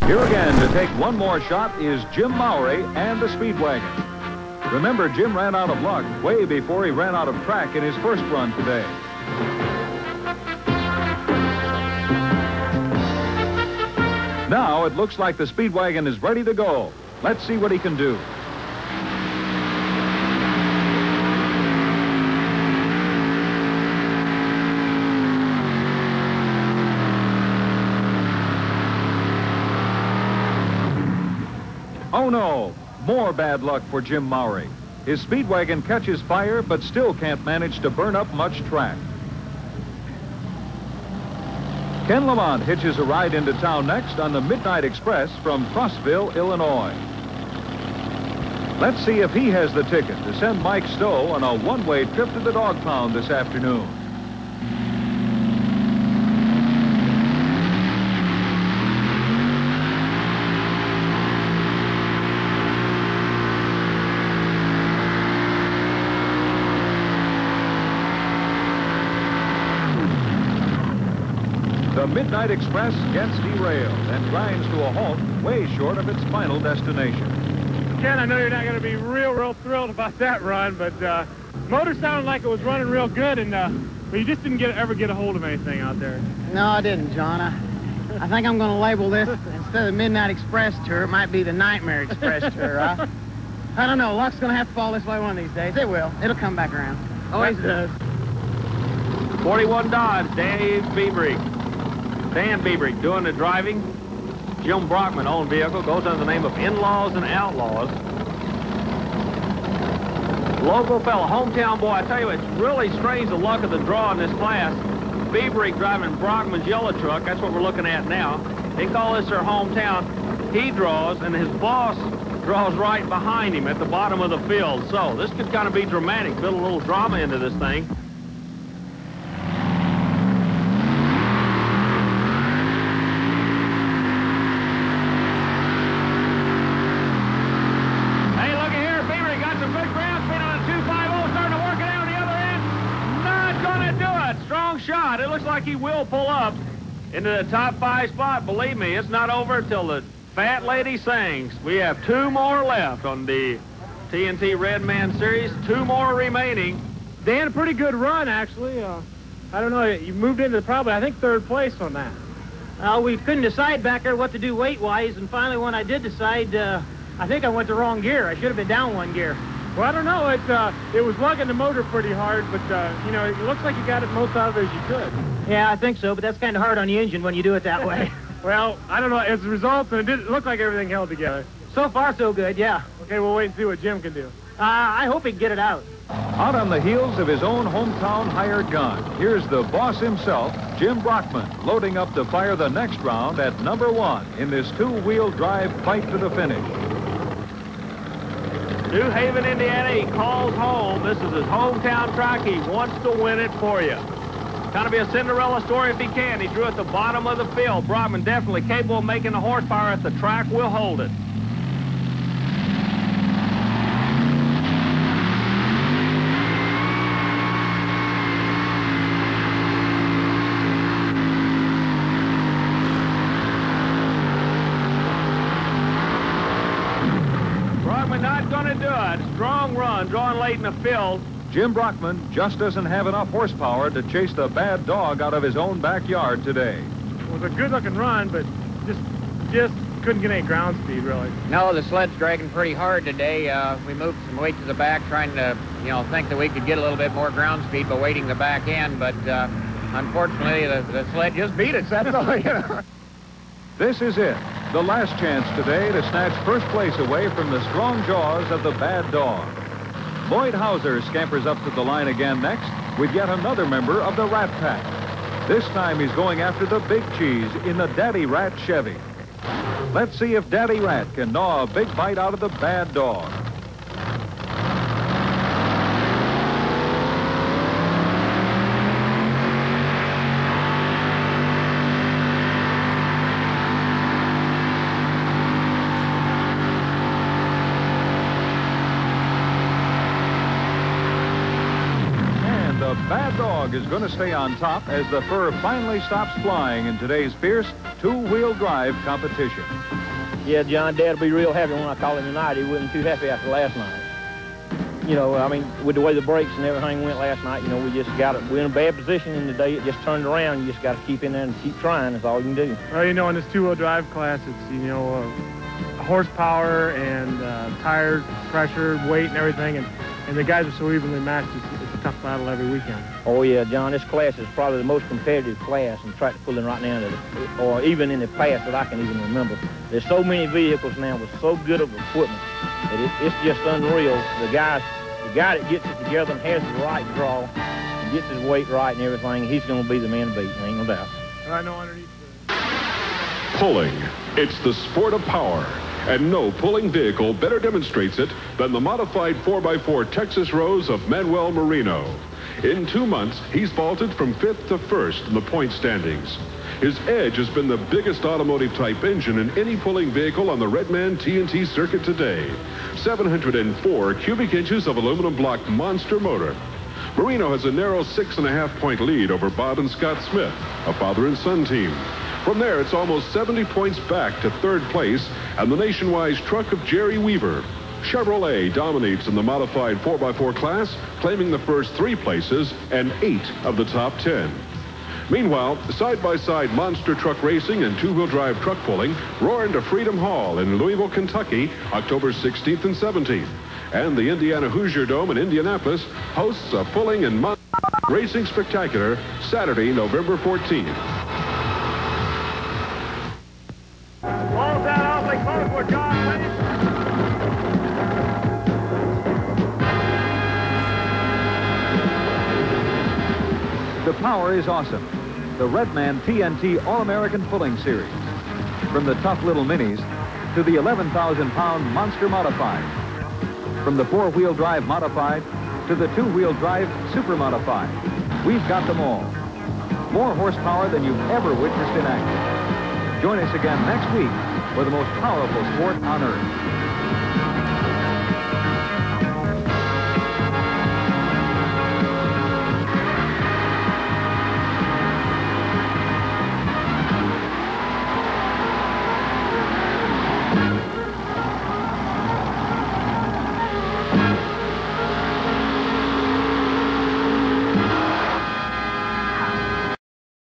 Here again to take one more shot is Jim Mowry and the Speedwagon. Remember, Jim ran out of luck way before he ran out of track in his first run today. Now it looks like the Speedwagon is ready to go. Let's see what he can do. Oh no, more bad luck for Jim Mowry. His Speedwagon catches fire but still can't manage to burn up much track. Ken Lamont hitches a ride into town next on the Midnight Express from Crossville, Illinois. Let's see if he has the ticket to send Mike Stowe on a one-way trip to the dog pound this afternoon. The Midnight Express gets derailed and grinds to a halt way short of its final destination. Ken, I know you're not going to be real thrilled about that run, but motor sounded like it was running real good, and but you just didn't ever get a hold of anything out there. No, I didn't, John. I think I'm going to label this, instead of the Midnight Express tour, it might be the Nightmare Express tour. I don't know. Luck's going to have to fall this way one of these days. It will. It'll come back around. Always does. 41 Dodge, Dave Biebrich. Dan Biebrich doing the driving. Jim Brockman owned vehicle, goes under the name of In-Laws and Outlaws. Local fella, hometown boy. I tell you, it's really strange the luck of the draw in this class. Biebrich driving Brockman's yellow truck. That's what we're looking at now. They call this their hometown. He draws, and his boss draws right behind him at the bottom of the field. So this could kind of be dramatic, build a little drama into this thing. Shot. It looks like he will pull up into the top 5 spot. Believe me, it's not over till the fat lady sings. We have 2 more left on the TNT Red Man Series. 2 more remaining. Dan, a pretty good run, actually. I don't know. You moved into probably, I think, 3rd place on that. We couldn't decide back there what to do weight-wise, and finally when I did decide, I think I went the wrong gear. I should have been down 1 gear. Well, I don't know. It was lugging the motor pretty hard, but, you know, it looks like you got it most out of it as you could. Yeah, I think so, but that's kind of hard on the engine when you do it that way. Well, I don't know. As a result, it didn't look like everything held together. So far, so good, yeah. Okay, we'll wait and see what Jim can do. I hope he can get it out. Out on the heels of his own hometown hired gun, here's the boss himself, Jim Brockman, loading up to fire the next round at number 1 in this 2-wheel drive fight to the finish. New Haven, Indiana, he calls home. This is his hometown track. He wants to win it for you. Kind of be a Cinderella story if he can. He drew at the bottom of the field. Brockman definitely capable of making the horsepower at the track. Will hold it. Not going to do it. Strong run, drawing late in the field. Jim Brockman just doesn't have enough horsepower to chase the bad dog out of his own backyard today. It was a good-looking run, but just couldn't get any ground speed, really. No, the sled's dragging pretty hard today. We moved some weight to the back, trying to, think that we could get a little bit more ground speed by weighting the back end, but unfortunately, the sled just beat us. That's all, This is it. The last chance today to snatch first place away from the strong jaws of the bad dog. Lloyd Hauser scampers up to the line again next with yet another member of the Rat Pack. This time he's going after the big cheese in the Daddy Rat Chevy. Let's see if Daddy Rat can gnaw a big bite out of the bad dog. The bad dog dog is going to stay on top as the fur finally stops flying in today's fierce two-wheel drive competition. Yeah, John, Dad will be real happy when I call him tonight. He wasn't too happy after last night. You know, I mean, with the way the brakes and everything went last night, you know, we're in a bad position in the day. It just turned around. You just got to keep in there and keep trying. That's all you can do. Well, you know, in this two-wheel drive class, it's, you know, horsepower and tire pressure, weight, and everything. And the guys are so evenly matched, it's a tough battle every weekend. Oh, yeah, John, this class is probably the most competitive class in tractor pulling right now, or even in the past that I can even remember. There's so many vehicles now with so good of equipment that it's just unreal. The guy that gets it together and has the right draw and gets his weight right and everything, he's going to be the man to beat, ain't no doubt. I know underneath Pulling. It's the sport of power. And no pulling vehicle better demonstrates it than the modified 4x4 Texas Rose of Manuel Moreno. In 2 months, he's vaulted from 5th to 1st in the point standings. His Edge has been the biggest automotive-type engine in any pulling vehicle on the Redman TNT circuit today. 704 cubic inches of aluminum block monster motor. Moreno has a narrow 6.5-point lead over Bob and Scott Smith, a father and son team. From there, it's almost 70 points back to 3rd place and the nationwide truck of Jerry Weaver. Chevrolet dominates in the modified 4x4 class, claiming the first 3 places and 8 of the top 10. Meanwhile, side-by-side monster truck racing and two-wheel drive truck pulling roar into Freedom Hall in Louisville, Kentucky, October 16th and 17th. And the Indiana Hoosier Dome in Indianapolis hosts a pulling and racing spectacular Saturday, November 14th. Balls out awfully close for John Wayne. The power is awesome. The Redman TNT All American Pulling Series. From the tough little minis to the 11,000-pound Monster Modified. From the 4-wheel drive Modified to the 2-wheel drive Super Modified. We've got them all. More horsepower than you've ever witnessed in action. Join us again next week for the most powerful sport on Earth.